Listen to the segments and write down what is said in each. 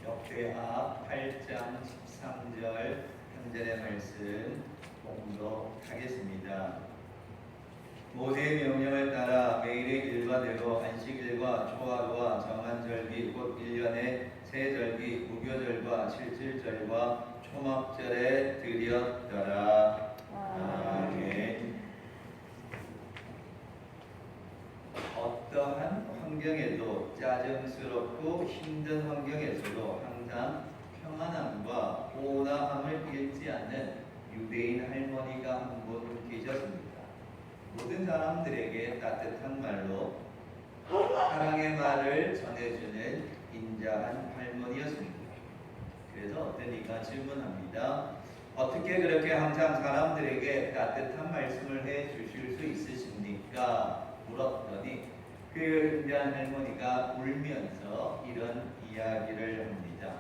역대하 8장 13절 한절의 말씀 봉독하겠습니다. 모세의 명령을 따라 매일의 일과대로 안식일과 초하루와 정한 절기 곧 1년의 세 절기 무교절과 칠칠절과 초막절에 드렸더라. 아멘. 어떠한 환경에도 짜증스럽고 힘든 환경에서도 항상 평안함과 온화함을 잃지 않는 유대인 할머니가 한 분 계셨습니다. 모든 사람들에게 따뜻한 말로 사랑의 말을 전해주는 인자한 할머니였습니다. 그래서 어떤 이가 질문합니다. 어떻게 그렇게 항상 사람들에게 따뜻한 말씀을 해주실 수 있으십니까? 물었더니 그 인자한 할머니가 울면서 이런 이야기를 합니다.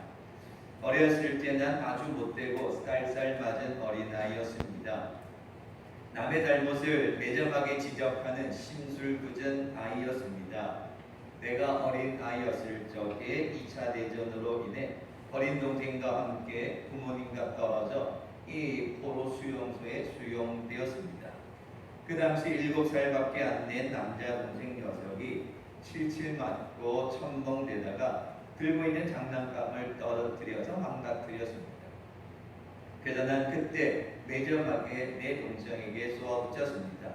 어렸을 때는 아주 못되고 쌀쌀맞은 어린아이였습니다. 남의 잘못을 매정하게 지적하는 심술궂은 아이였습니다. 내가 어린 아이였을 적에 2차 대전으로 인해 어린 동생과 함께 부모님과 떨어져 이 포로 수용소에 수용되었습니다. 그 당시 7살밖에 안 된 남자 동생 녀석이 칠칠 맞고 첨벙대다가 들고 있는 장난감을 떨어뜨려서 망가뜨렸습니다. 그래서 난 그때 매정하게 내 동생에게 쏘아붙였습니다.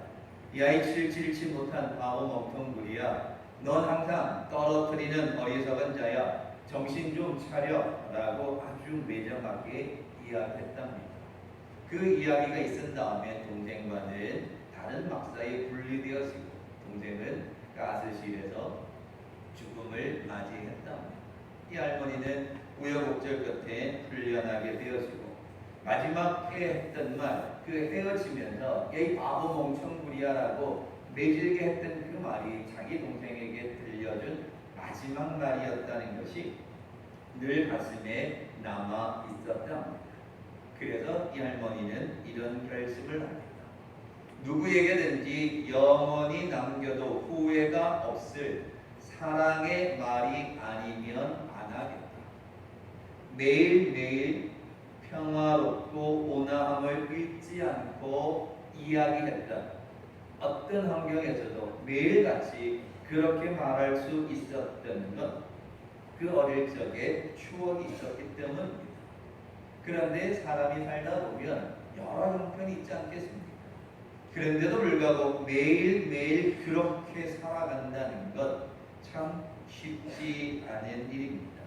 이 아이 칠칠치 못한 바보 멍텅구리야. 넌 항상 떨어뜨리는 어리석은 자야. 정신 좀 차려 라고 아주 매정하게 이야기했답니다. 그 이야기가 있은 다음에 동생과는 다른 막사에 분리되었으고 동생은 가스실에서 죽음을 맞이했답니다. 이 할머니는 우여곡절 끝에 풀려나게 되었고 마지막에 했던 말, 그 헤어지면서 이 바보 멍청구리야라고 매질게 했던 그 말이 자기 동생에게 들려준 마지막 말이었다는 것이 늘 가슴에 남아 있었답니다. 그래서 이 할머니는 이런 결심을 합니다. 누구에게든지 영원히 남겨도 후회가 없을 사랑의 말이 아니면 안 하겠다. 매일매일 평화롭고 온화함을 잃지 않고 이야기했다. 어떤 환경에서도 매일같이 그렇게 말할 수 있었던 건 그 어릴 적에 추억이 있었기 때문입니다. 그런데 사람이 살다 보면 여러 형편이 있지 않겠습니까? 그런데도 불구하고 매일매일 그렇게 살아간다는 것 참 쉽지 않은 일입니다.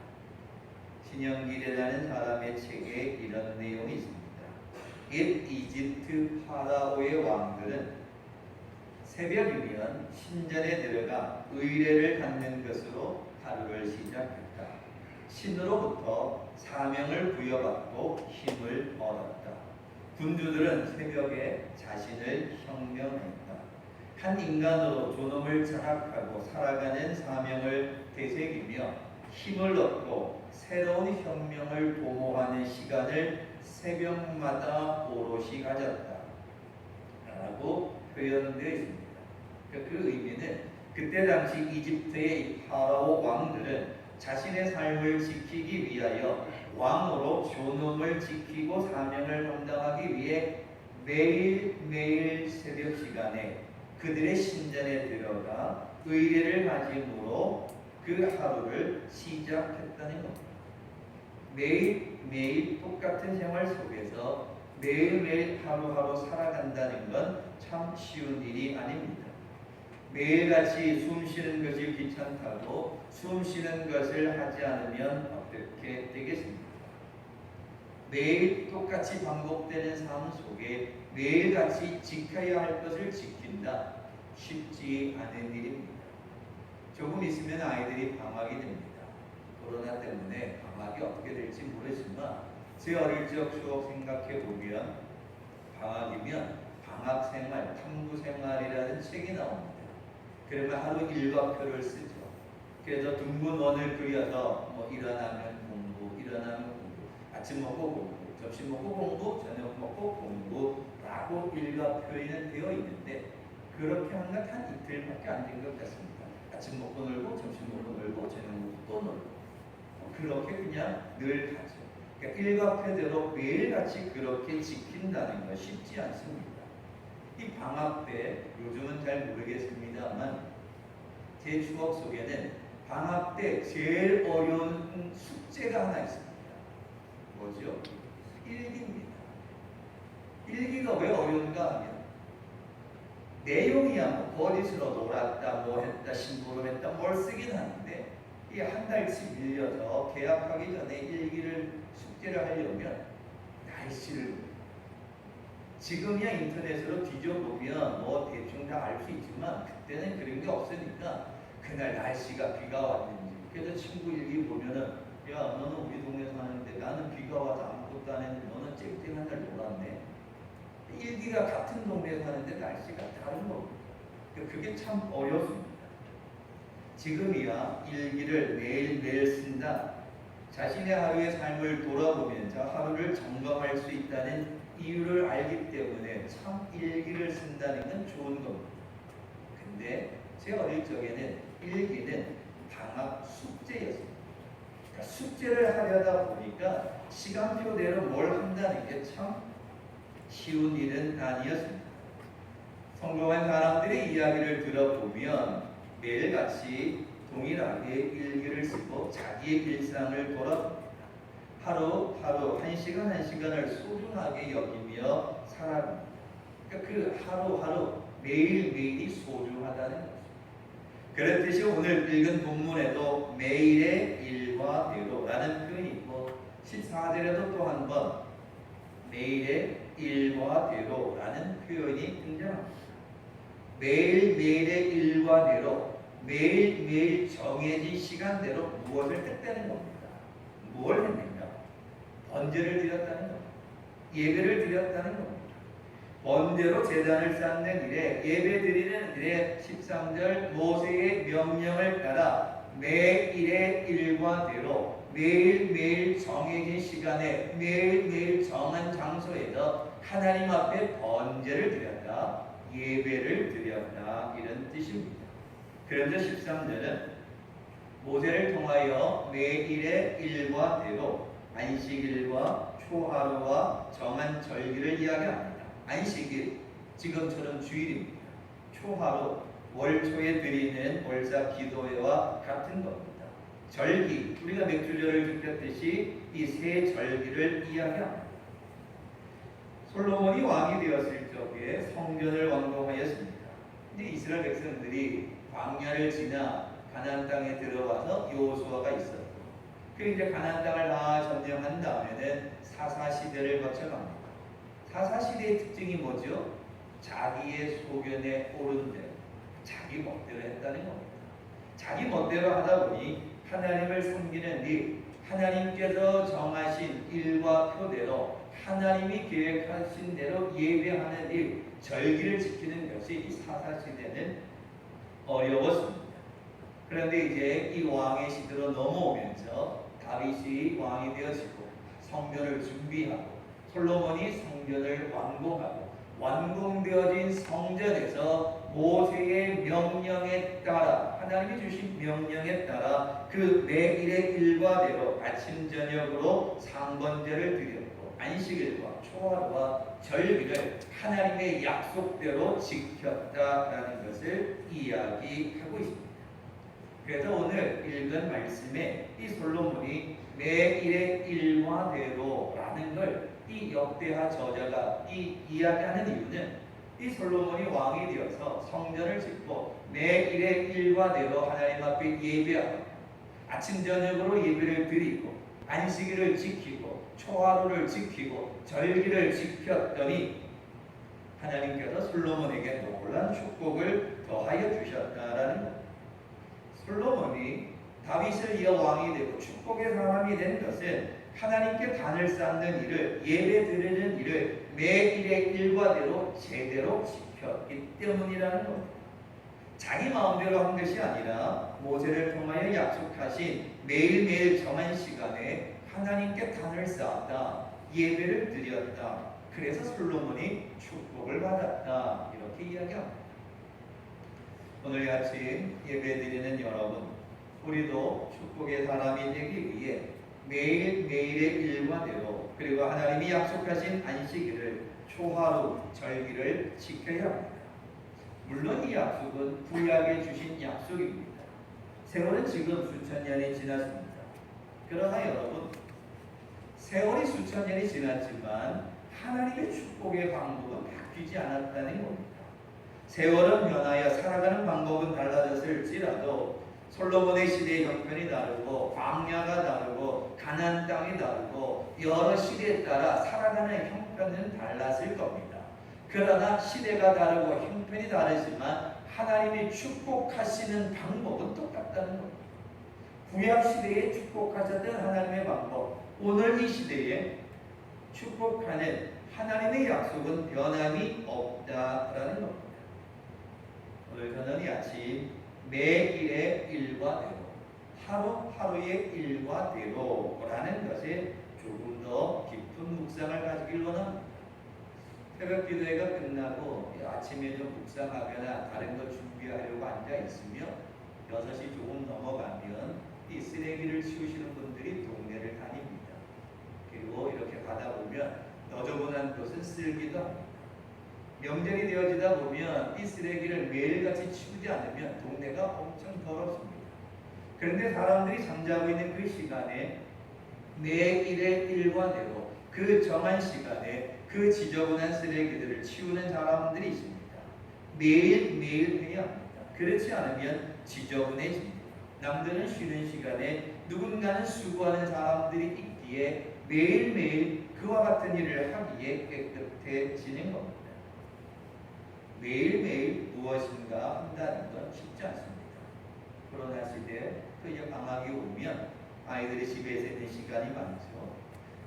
신영길이라는 사람의 책에 이런 내용이 있습니다. 이집트 파라오의 왕들은 새벽이면 신전에 들어가 의례를 갖는 것으로 하루를 시작했다. 신으로부터 사명을 부여받고 힘을 얻었다. 군주들은 새벽에 자신을 혁명했다. 한 인간으로 존엄을 장악하고 살아가는 사명을 되새기며 힘을 얻고 새로운 혁명을 도모하는 시간을 새벽마다 오롯이 가졌다 라고 표현되어 있습니다. 그 의미는 그때 당시 이집트의 파라오 왕들은 자신의 삶을 지키기 위하여 왕으로 존엄을 지키고 사명을 감당하기 위해 매일매일 새벽 시간에 그들의 신전에 들어가 의례를 가짐으로 그 하루를 시작했다는 겁니다. 매일매일 똑같은 생활 속에서 매일매일 하루하루 살아간다는 건 참 쉬운 일이 아닙니다. 매일같이 숨 쉬는 것이 귀찮다고 숨 쉬는 것을 하지 않으면 어떻게 되겠습니까? 매일 똑같이 반복되는 삶 속에 매일같이 지켜야 할 것을 지킨다. 쉽지 않은 일입니다. 조금 있으면 아이들이 방학이 됩니다. 코로나 때문에 방학이 어떻게 될지 모르지만 제 어릴 적 추억 생각해 보면 방학이면 방학생활, 탐구생활이라는 책이 나옵니다. 그러면 하루 일과표를 쓰죠. 그래서 둥근 원을 그려서 일어나면 공부, 일어나면 공부, 아침 먹고 공부, 점심 먹고 공부, 저녁 먹고 공부라고 일과표에는 되어 있는데 그렇게 한 것 한 이틀밖에 안 된 것 같습니다. 아침 먹고 놀고, 점심 먹고 놀고, 저녁 먹고 또 놀고 그렇게 그냥 늘 가죠. 그러니까 일과표대로 매일같이 그렇게 지킨다는 건 쉽지 않습니다. 이 방학 때 요즘은 잘 모르겠습니다만 제 추억 속에는 방학 때 제일 어려운 숙제가 하나 있습니다. 뭐죠? 일기입니다. 일기가 왜 어려운가 하면 내용이야 뭐 거짓으로 놀았다, 뭐 했다, 신고를 했다, 뭘 쓰긴 하는데 이게 한 달씩 밀려서 개학하기 전에 일기를 숙제를 하려면 날씨를 지금이야 인터넷으로 뒤져보면 뭐 대충 다 알 수 있지만 그때는 그런 게 없으니까 그날 날씨가 비가 왔는지 그래서 친구 일기 보면은 야 너는 우리 동네 사는데 나는 비가 와서 아무것도 안 했는데 너는 쨍쨍한 날 놀았네. 일기가 같은 동네에 사는데 날씨가 다른 겁니다. 그게 참 어렵습니다. 지금이야 일기를 매일매일 쓴다. 자신의 하루의 삶을 돌아보면서 하루를 점검할 수 있다는 이유를 알기 때문에 참 일기를 쓴다는 건 좋은 겁니다. 근데 제 어릴 적에는 일기는 방학 숙제였습니다. 그러니까 숙제를 하려다 보니까 시간표대로 뭘 한다는 게 참 쉬운 일은 아니었습니다. 성공한 사람들의 이야기를 들어보면 매일같이 동일하게 일기를 쓰고 자기의 일상을 돌아봅니다. 하루하루 한 시간 한 시간을 소중하게 여기며 살아갑니다. 그러니까 그 하루하루 매일매일이 소중하다는 것입니다. 그렇듯이 오늘 읽은 본문에도 매일의 일과대로라는 표현이 있고 14절에도 또 한 번 매일의 일과대로라는 표현이 등장합니다. 매일매일의 일과대로 매일매일 정해진 시간대로 무엇을 했다는 겁니다. 뭘 했는가? 번제를 드렸다는 겁니다. 예배를 드렸다는 겁니다. 번제로 제단을 쌓는 일에 예배 드리는 일에 13절 모세의 명령을 따라 매일의 일과대로 매일매일 정해진 시간에 매일매일 정한 장소에서 하나님 앞에 번제를 드렸다. 예배를 드렸다. 이런 뜻입니다. 그런데 13절은 모세를 통하여 매일의 일과대로 안식일과 초하루와 정한 절기를 이야기합니다. 안식일, 지금처럼 주일입니다. 초하루, 월초에 드리는 월사 기도회와 같은 겁니다. 절기, 우리가 맥주절을 지켰듯이 이 세 절기를 이야기합니다. 솔로몬이 왕이 되었을 적에 성전을 완공하였습니다. 근데 이스라엘 백성들이 광야를 지나 가나안 땅에 들어와서 여호수아가 있었고, 그 이제 가나안 땅을 다 점령한 다음에는 사사 시대를 거쳐갑니다. 사사 시대의 특징이 뭐죠? 자기의 소견에 옳은 대로, 자기 멋대로 했다는 겁니다. 자기 멋대로 하다 보니 하나님을 섬기는 일, 하나님께서 정하신 일과 표대로 하나님이 계획하신 대로 예배하는 일, 절기를 지키는 것이 이 사사 시대는 어려웠습니다. 그런데 이제 이 왕의 시대로 넘어오면서 다윗이 왕이 되어지고 성전을 준비하고 솔로몬이 성전을 완공하고 완공되어진 성전에서 모세의 명령에 따라 하나님이 주신 명령에 따라 그 매일의 일과대로 아침 저녁으로 상번제를 드렸고 안식일과 초하루와 절기를 하나님의 약속대로 지켰다라는 것을 이야기하고 있습니다. 그래서 오늘 읽은 말씀에 이 솔로몬이 매일의 일과대로라는 걸 이 역대하 저자가 이야기하는 이유는 이 솔로몬이 왕이 되어서 성전을 짓고 매일의 일과대로 하나님 앞에 예배하고 아침 저녁으로 예배를 드리고 안식일을 지키고 초하루를 지키고 절기를 지켰더니 하나님께서 솔로몬에게 놀라운 축복을 더하여 주셨다라는 겁니다. 솔로몬이 다윗을 이어 왕이 되고 축복의 사람이 된 것은 하나님께 단을 쌓는 일을 예배 드리는 일을 매일의 일과대로 제대로 지켰기 때문이라는 겁니다. 자기 마음대로 한 것이 아니라 모세를 통하여 약속하신 매일매일 정한 시간에 하나님께 단을 쌓았다. 예배를 드렸다. 그래서 솔로몬이 축복을 받았다. 이렇게 이야기합니다. 오늘 아침 예배 드리는 여러분, 우리도 축복의 사람이 되기 위해 매일매일의 일과대로 그리고 하나님이 약속하신 안식일을 초하루 절기를 지켜야 합니다. 물론 이 약속은 구약에 주신 약속입니다. 세월은 지금 수천 년이 지났습니다. 그러나 여러분, 세월이 수천 년이 지났지만 하나님의 축복의 방법은 바뀌지 않았다는 겁니다. 세월은 변하여 살아가는 방법은 달라졌을지라도 솔로몬의 시대의 형편이 다르고 광야가 다르고 가나안 땅이 다르고 여러 시대에 따라 살아가는 형편은 달랐을 겁니다. 그러나 시대가 다르고 형편이 다르지만 하나님이 축복하시는 방법은 똑같다는 겁니다. 구약 시대에 축복하셨던 하나님의 방법, 오늘 이 시대에 축복하는 하나님의 약속은 변함이 없다라는 겁니다. 오늘 저는 이 아침 매일의 일과대로 하루하루의 일과대로라는 것에 조금 더 깊은 묵상을 가지길 원합니다. 새벽 기도회가 끝나고 아침에 좀 묵상하거나 다른 거 준비하려고 앉아 있으며 6시 조금 넘어가면 이 쓰레기를 치우시는 분들이 동네를 다닙니다. 그리고 이렇게 가다 보면 너저분한 곳은 쓸기도 합니다. 명절이 되어지다 보면 이 쓰레기를 매일같이 치우지 않으면 동네가 엄청 더럽습니다. 그런데 사람들이 잠자고 있는 그 시간에 매일의 일과대로 그 정한 시간에 그 지저분한 쓰레기들을 치우는 사람들이 있습니다. 매일매일 해야 합니다. 그렇지 않으면 지저분해집니다. 남들은 쉬는 시간에 누군가는 수고하는 사람들이 있기에 매일매일 그와 같은 일을 하기에 깨끗해지는 겁니다. 매일매일 무엇인가 한다는 건 쉽지 않습니다. 코로나 시대에 또 이제 방학이 오면 아이들이 집에서 있는 시간이 많죠.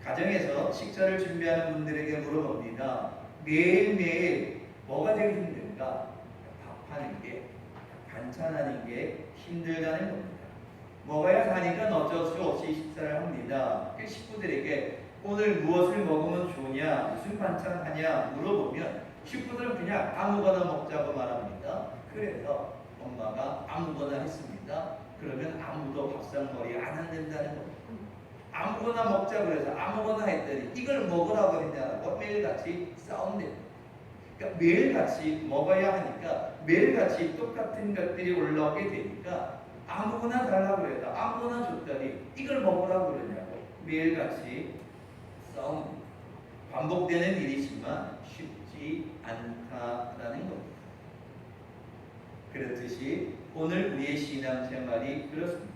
가정에서 식사를 준비하는 분들에게 물어봅니다. 매일매일 뭐가 제일 힘든가? 밥하는 게, 반찬하는 게 힘들다는 겁니다. 먹어야 사니까 어쩔 수 없이 식사를 합니다. 식구들에게 오늘 무엇을 먹으면 좋냐, 무슨 반찬 하냐 물어보면 식구들은 그냥 아무거나 먹자고 말합니다. 그래서 엄마가 아무거나 했습니다. 그러면 아무도 밥상머리에 안 앉는다는 겁니다. 아무거나 먹자 그래서 아무거나 했더니 이걸 먹으라고 했냐고 매일같이 싸운대요. 그러니까 매일같이 먹어야 하니까 매일같이 똑같은 것들이 올라오게 되니까 아무거나 달라고 해서 아무거나 줬더니 이걸 먹으라고 그러냐고 매일같이 싸웁니다. 반복되는 일이지만 쉽지 않다라는 겁니다. 그렇듯이 오늘 우리의 신앙생활이 그렇습니다.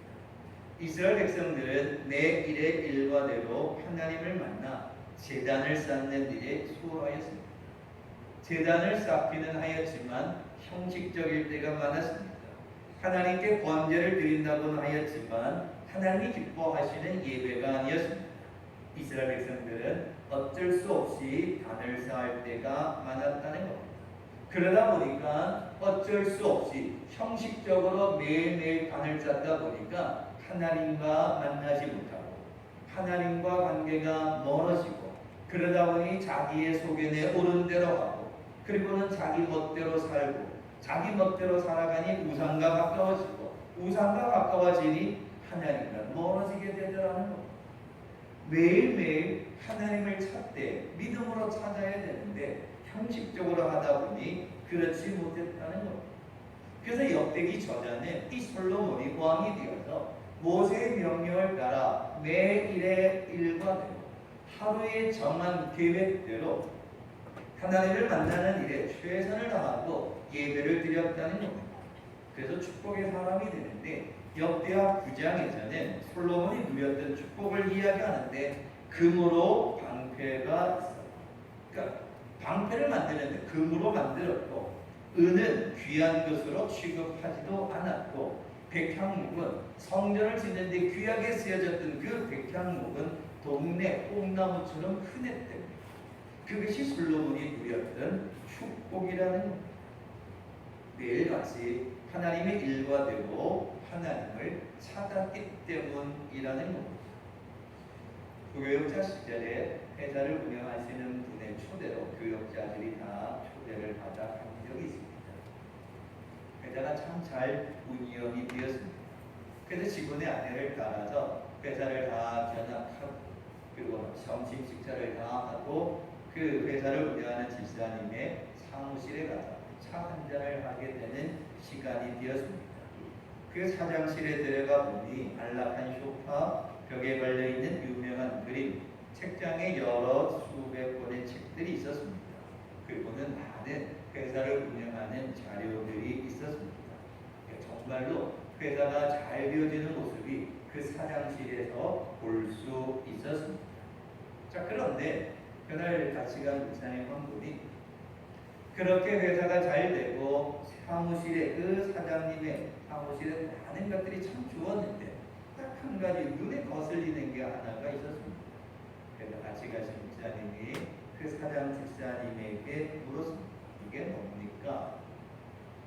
이스라엘 백성들은 내 일의 일과대로 하나님을 만나 제단을 쌓는 일에 수고하였습니다. 제단을 쌓기는 하였지만 형식적일 때가 많았습니다. 하나님께 번제를 드린다고는 하였지만 하나님이 기뻐하시는 예배가 아니었습니다. 이스라엘 백성들은 어쩔 수 없이 단을 쌓을 때가 많았다는 겁니다. 그러다 보니까 어쩔 수 없이 형식적으로 매일매일 단을 쌓다 보니까 하나님과 만나지 못하고 하나님과 관계가 멀어지고 그러다 보니 자기의 소견에 오른 대로 하고 그리고는 자기 멋대로 살고 자기 멋대로 살아가니 우상과 가까워지고 우상과 가까워지니 하나님과 멀어지게 되더라는 겁니다. 매일매일 하나님을 찾되 믿음으로 찾아야 되는데 형식적으로 하다 보니 그렇지 못했다는 겁니다. 그래서 역대기 저자는 이 솔로몬이 왕이 되어서 모세의 명령을 따라 매일의 일과대로 하루의 정한 계획대로 하나님을 만나는 일에 최선을 다하고 예배를 드렸다는 겁니다. 그래서 축복의 사람이 되는데 역대하 9장에서는 솔로몬이 누렸던 축복을 이야기하는데 금으로 방패가 있어요. 그러니까 방패를 만드는데 금으로 만들었고 은은 귀한 것으로 취급하지도 않았고 백향목은 성전을 짓는데 귀하게 쓰여졌던 그 백향목은 동네 뽕나무처럼 흔했답니다. 그것이 솔로몬이 누렸던 축복이라는 겁니다. 매일같이 하나님의 일과되고 하나님을 찾았기 때문이라는 겁니다. 교역자 시절에 회사를 운영하시는 분의 초대로 교역자들이 다 초대를 받아 간 적이 있습니다. 회사가 참 잘 운영이 되었습니다. 그래서 직원의 안내를 따라서 회사를 다 견학하고 그리고 점심 식사를 다 하고 그 회사를 운영하는 집사님의 사무실에 가서 차 한 잔을 하게 되는 시간이 되었습니다. 그 사장실에 들어가 보니 안락한 소파, 벽에 걸려있는 유명한 그림, 책장에 여러 수백 권의 책들이 있었습니다. 그리고는 많은 회사를 운영하는 자료들이 있었습니다. 정말로 회사가 잘 되어지는 모습이 그 사장실에서 볼 수 있었습니다. 자, 그런데 그날 같이 간 목사님 한 분이 그렇게 회사가 잘 되고 사무실에 그 사장님의 사무실에 많은 것들이 참 좋았는데 딱 한 가지 눈에 거슬리는 게 하나가 있었습니다. 그래서 같이 가신 목사님이 그 사장 집사님에게 물었습니다. 이게 뭡니까?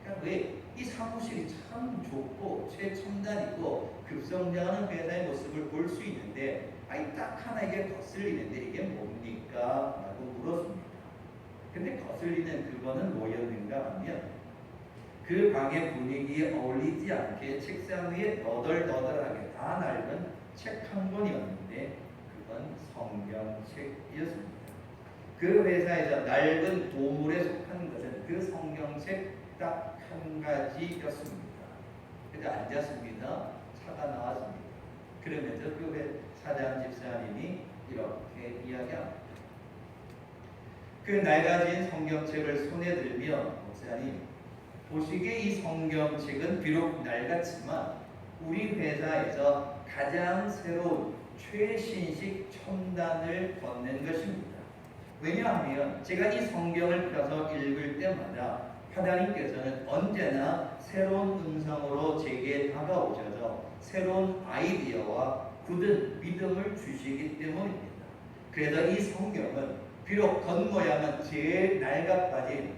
그러니까 왜 이 사무실이 참 좋고 최첨단이고 급성장하는 회사의 모습을 볼 수 있는데 아니 딱 하나 이게 거슬리는데 이게 뭡니까? 라고 물었습니다. 근데 거슬리는 그거는 뭐였는가 하면 그 방의 분위기에 어울리지 않게 책상 위에 너덜너덜하게 다 낡은 책 한 권이었는데 그건 성경책이었습니다. 그 회사에서 낡은 보물에 속한 것은 그 성경책 딱 한 가지였습니다. 그래서 앉았습니다. 차가 나왔습니다. 그러면서 그 사장 집사님이 이렇게 이야기합니다. 그 낡아진 성경책을 손에 들며 목사님 보시기에 이 성경책은 비록 낡았지만 우리 회사에서 가장 새로운 최신식 첨단을 걷는 것입니다. 왜냐하면 제가 이 성경을 펴서 읽을 때마다 하나님께서는 언제나 새로운 음성으로 제게 다가오셔서 새로운 아이디어와 굳은 믿음을 주시기 때문입니다. 그래서 이 성경은 비록 겉모양은 제일 낡아빠진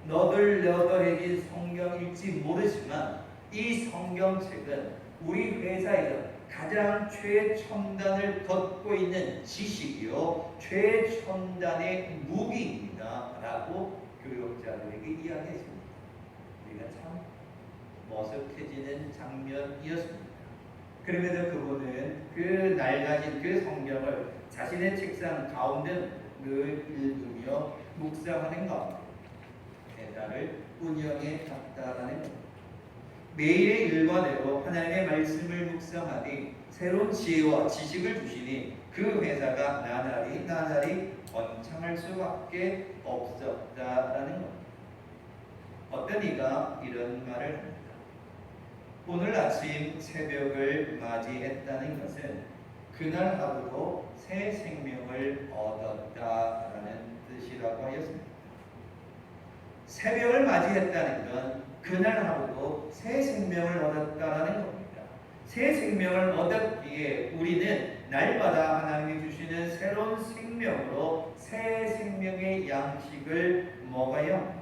너덜너덜해진 성경일지 모르지만 이 성경책은 우리 회사에서 가장 최첨단을 걷고 있는 지식이요 최첨단의 무기입니다 라고 교육자들에게 이야기했습니다. 우리가 참 머쓱해지는 장면이었습니다. 그럼에도 그분은 그 낡아진 그 성경을 자신의 책상 가운데 늘 읽으며 묵상하는 가운데 회사를 운영해 갔다라는 겁니다. 매일의 일과대로 하나님의 말씀을 묵상하니 새로운 지혜와 지식을 주시니 그 회사가 나날이 번창할 수밖에 없었다라는 겁니다. 어떤 이가 이런 말을 합니다. 오늘 아침 새벽을 맞이했다는 것은 그날 하루도 새 생명을 얻었다라는 뜻이라고 하였습니다. 새벽을 맞이했다는 건 그날 하루도 새 생명을 얻었다라는 겁니다. 새 생명을 얻었기에 우리는 날마다 하나님이 주시는 새로운 생명으로 새 생명의 양식을 먹어야 합니다.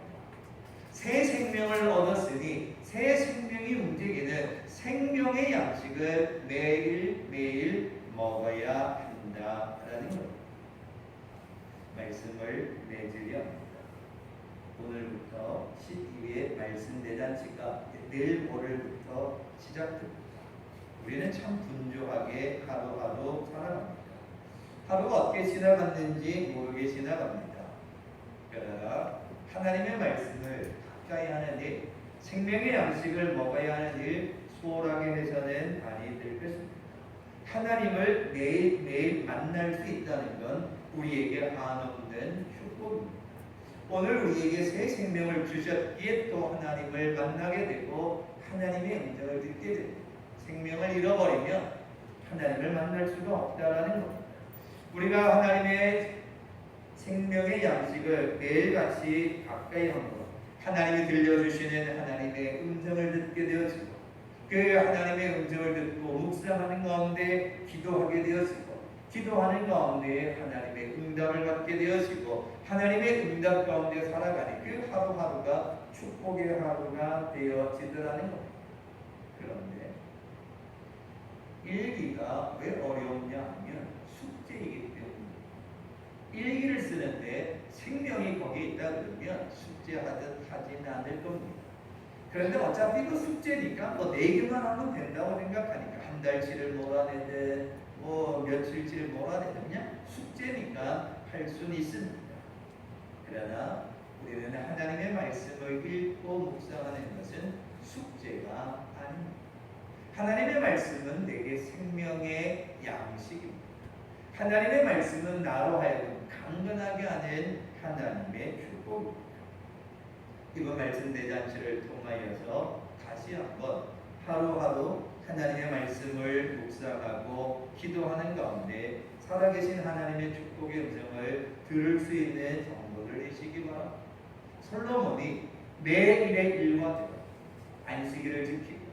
새 생명을 얻었으니 새 생명이 움직이는 생명의 양식을 매일매일 먹어야 한다라는 겁니다. 말씀을 맺으려 합니다. 오늘부터 12회 말씀 대잔치가 내일 모레부터 시작됩니다. 우리는 참 분주하게 하루하루 살아갑니다. 하루가 어떻게 지나갔는지 모르게 지나갑니다. 그러나 하나님의 말씀을 가까이 하는 일, 생명의 양식을 먹어야 하는 일 소홀하게 해서는 아니 될 것입니다. 하나님을 매일매일 만날 수 있다는 건 우리에게 한없는 축복입니다. 오늘 우리에게 새 생명을 주셨기에 또 하나님을 만나게 되고 하나님의 음성을 듣게 됩니다. 생명을 잃어버리면 하나님을 만날 수가 없다라는 겁니다. 우리가 하나님의 생명의 양식을 매일같이 가까이 함으로 하나님이 들려주시는 하나님의 음성을 듣게 되어지고 그 하나님의 음성을 듣고 묵상하는 가운데 기도하게 되어지고 기도하는 가운데 하나님의 응답을 받게 되어지고 하나님의 응답 가운데 살아가는 그 하루하루가 축복의 하루가 되어지더라는 겁니다. 그런데 일기가 왜 어려웠냐 하면 숙제이기 때문입니다. 일기를 쓰는데 생명이 거기에 있다 그러면 숙제하듯 하지는 않을 겁니다. 그런데 어차피 그 숙제니까 뭐 4개만 하면 된다고 생각하니까 달치를 몰아내든 뭐 며칠치를 몰아내든 그냥 숙제니까 할 수는 있습니다. 그러나 우리는 하나님의 말씀을 읽고 묵상하는 것은 숙제가 아닙니다. 하나님의 말씀은 내게 생명의 양식입니다. 하나님의 말씀은 나로 하여금 강건하게 하는 하나님의 축복입니다. 이번 말씀 대잔치를 통하여서 다시 한번 하루하루 하나님의 말씀을 묵상하고 기도하는 가운데 살아계신 하나님의 축복의 음성을 들을 수 있는 정보를 내시기 바랍니다. 솔로몬이 매일의 일과대로 안식일을 지키고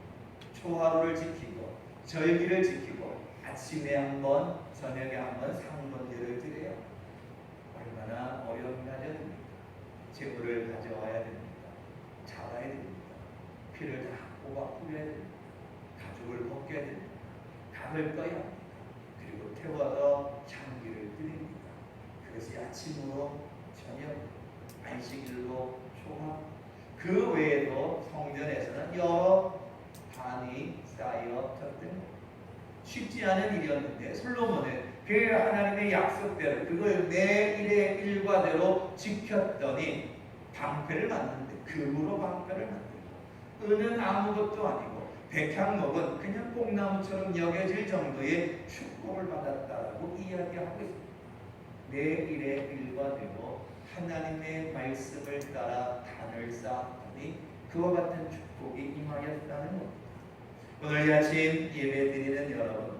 초하루를 지키고 절기를 지키고 아침에 한 번, 저녁에 한 번 상번제를 드려요. 얼마나 어려움이 가져됩니까? 재물을 가져와야 됩니다. 잡아야 됩니다. 피를 다 뽑아 뿌려야 됩니다. 가죽을 벗겨야 됩니다. 각을 떠야 합니다. 그리고 태워서 향기를 드립니다. 그것이 아침으로 저녁, 안식일로 초하, 그 외에도 성전에서는 여러 반이 쌓여졌던 것. 쉽지 않은 일이었는데 솔로몬은 그 하나님의 약속대로 그걸 매일의 일과대로 지켰더니 방패를 만드는데 금으로 방패를 만들고 은은 아무것도 아니고 백향목은 그냥 뽕나무처럼 여겨질 정도의 축복을 받았다라고 이야기하고 있습니다. 매일의 일과대로 하나님의 말씀을 따라 단을 쌓았더니 그와 같은 축복이 임하였다는 겁니다. 오늘 이 아침 예배드리는 여러분,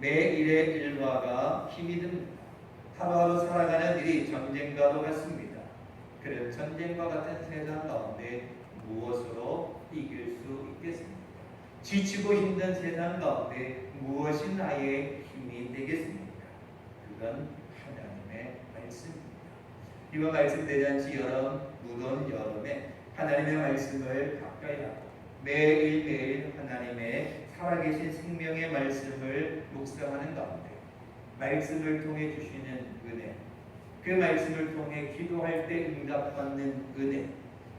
매일의 일과가 힘이 듭니다. 하루하루 살아가는 일이 전쟁과도 같습니다. 그런 전쟁과 같은 세상 가운데 무엇으로 이길 수 있겠습니까? 지치고 힘든 세상 가운데 무엇이 나의 힘이 되겠습니까? 그건 하나님의 말씀입니다. 이번 말씀 대잔치 여름, 무더운 여름에 하나님의 말씀을 가까이 하고 매일매일 하나님의 살아계신 생명의 말씀을 묵상하는 가운데 말씀을 통해 주시는 은혜, 그 말씀을 통해 기도할 때 응답받는 은혜,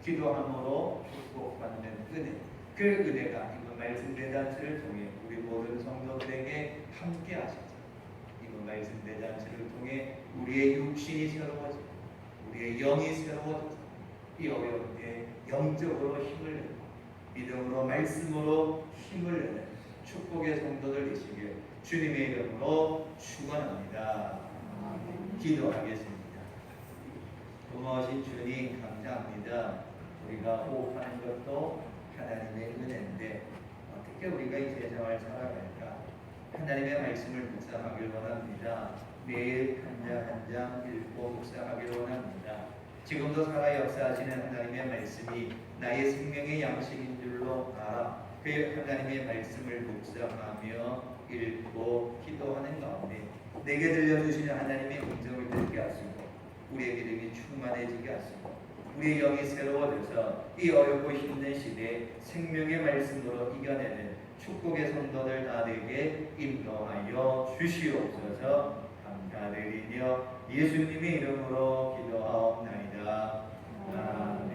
기도함으로 축복받는 은혜, 그 은혜가 이번 말씀 대잔치를 통해 우리 모든 성도들에게 함께 하시죠. 이번 말씀 대잔치를 통해 우리의 육신이 새로워지고 우리의 영이 새로워져서 이 어려운 때 영적으로 힘을 내고 믿음으로 말씀으로 힘을 내는 축복의 성도들 되시길 주님의 이름으로 축원합니다. 기도하겠습니다. 고마우신 주님 감사합니다. 우리가 호흡하는 것도 하나님의 은혜인데 어떻게 우리가 이 세상을 살아갈까? 하나님의 말씀을 묵상하길 원합니다. 매일 한 장 한 장 읽고 묵상하길 원합니다. 지금도 살아 역사하시는 하나님의 말씀이 나의 생명의 양식인 줄로 알아 그 하나님의 말씀을 묵상하며 읽고 기도하는 가운데 내게 들려주시는 하나님의 음성을 듣게 하시고 우리의 믿음이 충만해지게 하시고 우리의 영이 새로워져서 이 어렵고 힘든 시대에 생명의 말씀으로 이겨내는 축복의 성도들 다 되게 인도하여 주시옵소서. 감사드리며 예수님의 이름으로 기도하옵나이다. 아멘.